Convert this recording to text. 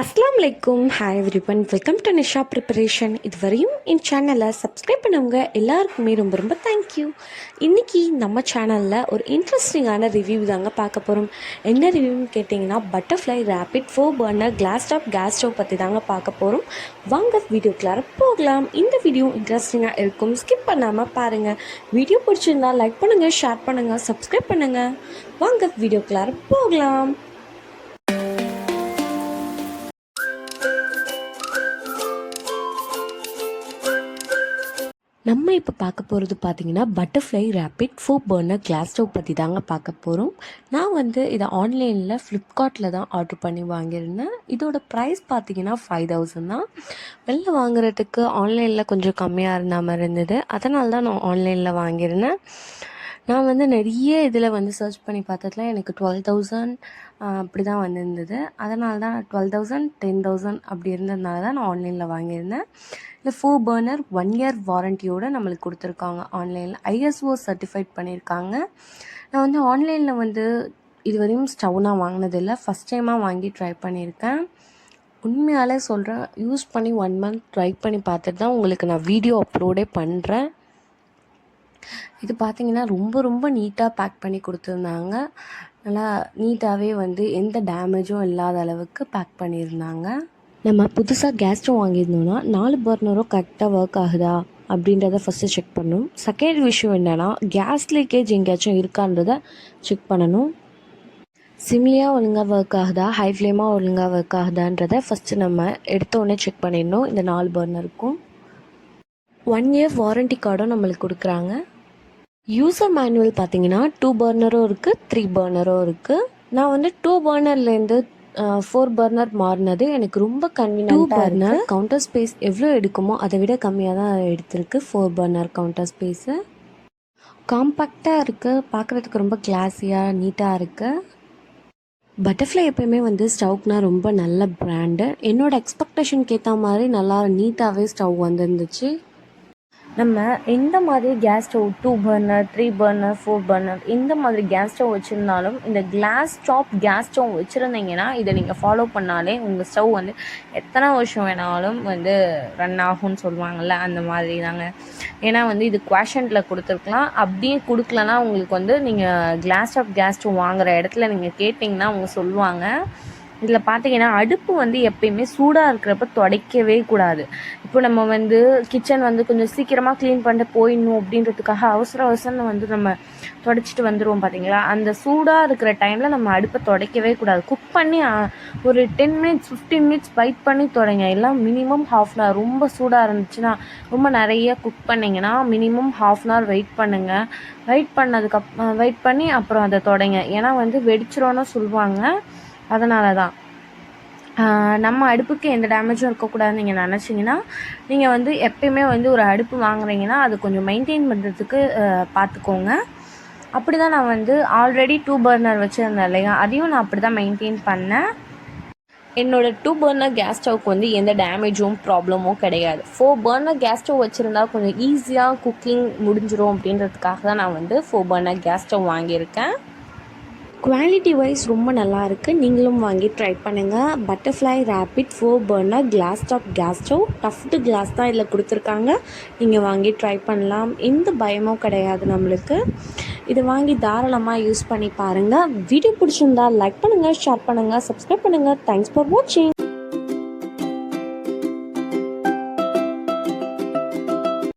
அஸ்ஸலாமு அலைக்கும். Hi everyone, welcome to Nisha preparation. இதுவரையும் என் சேனலை சப்ஸ்கிரைப் பண்ணவங்க எல்லாருக்குமே ரொம்ப ரொம்ப தேங்க்யூ. இன்றைக்கி நம்ம சேனலில் ஒரு இன்ட்ரெஸ்டிங்கான ரிவ்யூ தாங்க பார்க்க போகிறோம். என்ன ரிவ்யூன்னு கேட்டிங்கன்னா, Butterfly rapid 4 burner glass top gas stove பற்றி தாங்க பார்க்க போகிறோம். வாங்க வீடியோக்குள்ளார போகலாம். இந்த வீடியோ இன்ட்ரெஸ்டிங்காக இருக்கும், ஸ்கிப் பண்ணாமல் பாருங்கள். வீடியோ பிடிச்சிருந்தா லைக் பண்ணுங்கள், ஷேர் பண்ணுங்கள், சப்ஸ்கிரைப் பண்ணுங்கள். வாங்க வீடியோக்குள்ளார போகலாம். நம்ம இப்போ பார்க்க போகிறது பார்த்திங்கன்னா, Butterfly rapid 4 burner glass stove பற்றி தாங்க பார்க்க போகிறோம். நான் இதை ஆன்லைனில் ஃப்ளிப்கார்ட்டில் தான் ஆர்டர் பண்ணி வாங்கியிருந்தேன். இதோட ப்ரைஸ் பார்த்திங்கன்னா 5000 தான். வெளில வாங்குறதுக்கு ஆன்லைனில் கொஞ்சம் கம்மியாக இருந்த மாதிரி இருந்தது, அதனால தான் நான் ஆன்லைனில் வாங்கியிருந்தேன். நான் நிறைய இதில் சர்ச் பண்ணி பார்த்ததுல எனக்கு 12,000 அப்படி தான் வந்திருந்தது. அதனால தான் 12,000 10,000 அப்படி இருந்ததுனால தான் நான் ஆன்லைனில் வாங்கியிருந்தேன். இல்லை 4 பர்னர் 1 இயர் வாரண்டியோடு நம்மளுக்கு கொடுத்துருக்காங்க. ஆன்லைனில் ISO சர்டிஃபைட் பண்ணியிருக்காங்க. நான் ஆன்லைனில் இதுவரையும் ஸ்டவ் நான் வாங்கினதில்லை, ஃபஸ்ட் டைமாக வாங்கி ட்ரை பண்ணியிருக்கேன். உண்மையாலே சொல்கிறேன், யூஸ் பண்ணி 1 மந்த் ட்ரை பண்ணி பார்த்துட்டு தான் உங்களுக்கு நான் வீடியோ அப்லோடே பண்ணுறேன். இது பார்த்திங்கன்னா ரொம்ப ரொம்ப நீட்டாக பேக் பண்ணி கொடுத்துருந்தாங்க. நல்லா நீட்டாகவே எந்த டேமேஜும் இல்லாத அளவுக்கு பேக் பண்ணியிருந்தாங்க. நம்ம புதுசாக கேஸ் ஸ்டவ் வாங்கியிருந்தோன்னா 4 பர்னரும் கரெக்டாக ஒர்க் ஆகுதா அப்படின்றத ஃபஸ்ட்டு செக் பண்ணணும். செகண்ட் விஷயம் என்னென்னா, கேஸ் லீக்கேஜ் எங்கேயாச்சும் இருக்கான்றதை செக் பண்ணணும். சிம்லியாக ஒழுங்காக ஒர்க் ஆகுதா, ஹை ஃப்ளேமாக ஒழுங்காக ஒர்க் ஆகுதான்றதை ஃபஸ்ட்டு நம்ம எடுத்தோடனே செக் பண்ணிடணும். இந்த 4 பர்னருக்கும் 1 இயர் வாரண்டி கார்டும் நம்மளுக்கு கொடுக்குறாங்க. யூசர் மேனுவல் பார்த்தீங்கன்னா 2 பர்னரும் இருக்குது, 3 பர்னரும் இருக்குது. நான் 2 பர்னர்லேருந்து 4 பர்னர் மாறினது எனக்கு ரொம்ப கன்வீனியன்ட்டாக இருக்குது. கவுண்டர் ஸ்பேஸ் எவ்வளோ எடுக்குமோ அதை விட கம்மியாக தான் எடுத்திருக்கு 4 பர்னர் கவுண்டர் ஸ்பேஸு. காம்பேக்டாக இருக்குது, பார்க்குறதுக்கு ரொம்ப கிளாஸியாக நீட்டாக இருக்குது. பட்டர்ஃப்ளை எப்போயுமே ஸ்டவ்க்குனா ரொம்ப நல்ல பிராண்டு. என்னோடய எக்ஸ்பெக்டேஷனுக்கு ஏற்ற மாதிரி நல்லா நீட்டாகவே ஸ்டவ் வந்துருந்துச்சு. நம்ம எந்த மாதிரி gas stove 2 burner 3 burner 4 burner இந்த மாதிரி கேஸ் ஸ்டவ் வச்சுருந்தாலும், இந்த கிளாஸ் டாப் கேஸ் ஸ்டவ் வச்சுருந்தீங்கன்னா இதை நீங்கள் ஃபாலோ பண்ணாலே உங்கள் ஸ்டவ் எத்தனை வருஷம் வேணாலும் ரன் ஆகும்னு சொல்லுவாங்கள்ல, அந்த மாதிரி தாங்க. ஏன்னா இது குவாஷன்ட்டில் கொடுத்துருக்கலாம். அப்படியே கொடுக்கலன்னா உங்களுக்கு நீங்கள் கிளாஸ் டாப் கேஸ் ஸ்டவ் வாங்குகிற இடத்துல நீங்கள் கேட்டிங்கன்னா அவங்க சொல்லுவாங்க. இதில் பார்த்தீங்கன்னா, அடுப்பு எப்பயுமே சூடாக இருக்கிறப்ப துடைக்கவே கூடாது. இப்போ நம்ம கிச்சன் கொஞ்சம் சீக்கிரமாக க்ளீன் பண்ணிட்டு போயிடணும் அப்படின்றதுக்காக அவசரம் நம்ம துடைச்சிட்டு வந்துடுவோம் பார்த்தீங்களா, அந்த சூடாக இருக்கிற டைமில் நம்ம அடுப்பை துடைக்கவே கூடாது. குக் பண்ணி ஒரு 10 மினிட்ஸ் 15 மினிட்ஸ் வெயிட் பண்ணி தொடங்க. எல்லாம் மினிமம் 1/2 அன் ஹவர். ரொம்ப சூடாக இருந்துச்சுன்னா, ரொம்ப நிறைய குக் பண்ணிங்கன்னா மினிமம் 1/2 அன் ஹவர் வெயிட் பண்ணுங்கள். வெயிட் பண்ணி அப்புறம் அதை தொடங்க. ஏன்னா வெடிச்சிரோன்னு சொல்லுவாங்க. அதனால தான் நம்ம அடுப்புக்கு எந்த டேமேஜும் இருக்கக்கூடாதுன்னு நீங்கள் நினச்சிங்கன்னா, நீங்கள் எப்பயுமே ஒரு அடுப்பு வாங்குறீங்கன்னா அது கொஞ்சம் மெயின்டைன் பண்ணுறதுக்கு பார்த்துக்கோங்க. அப்படி தான் நான் ஆல்ரெடி 2 பர்னர் வச்சுருந்தேன் இல்லையா, அதையும் நான் அப்படி தான் மெயின்டைன் பண்ணேன். என்னோடய 2 பர்னர் கேஸ் ஸ்டவ்க்கு எந்த டேமேஜும் ப்ராப்ளமும் கிடையாது. 4 பர்னர் கேஸ் ஸ்டவ் வச்சுருந்தா கொஞ்சம் ஈஸியாக குக்கிங் முடிஞ்சிடும் அப்படின்றதுக்காக தான் நான் 4 பர்னர் கேஸ் ஸ்டவ் வாங்கியிருக்கேன். குவாலிட்டி வைஸ் ரொம்ப நல்லாயிருக்கு. நீங்களும் வாங்கி ட்ரை பண்ணுங்கள். Butterfly rapid 4 burner glass top gas stove. Toughened glass தான் இதில் கொடுத்துருக்காங்க. நீங்கள் வாங்கி ட்ரை பண்ணலாம். எந்த பயமும் கிடையாது நம்மளுக்கு. இதை வாங்கி தாராளமாக யூஸ் பண்ணி பாருங்கள். வீடியோ பிடிச்சிருந்தா லைக் பண்ணுங்கள், ஷேர் பண்ணுங்கள், சப்ஸ்கிரைப் பண்ணுங்கள். தேங்க்ஸ் ஃபார் வாட்சிங்.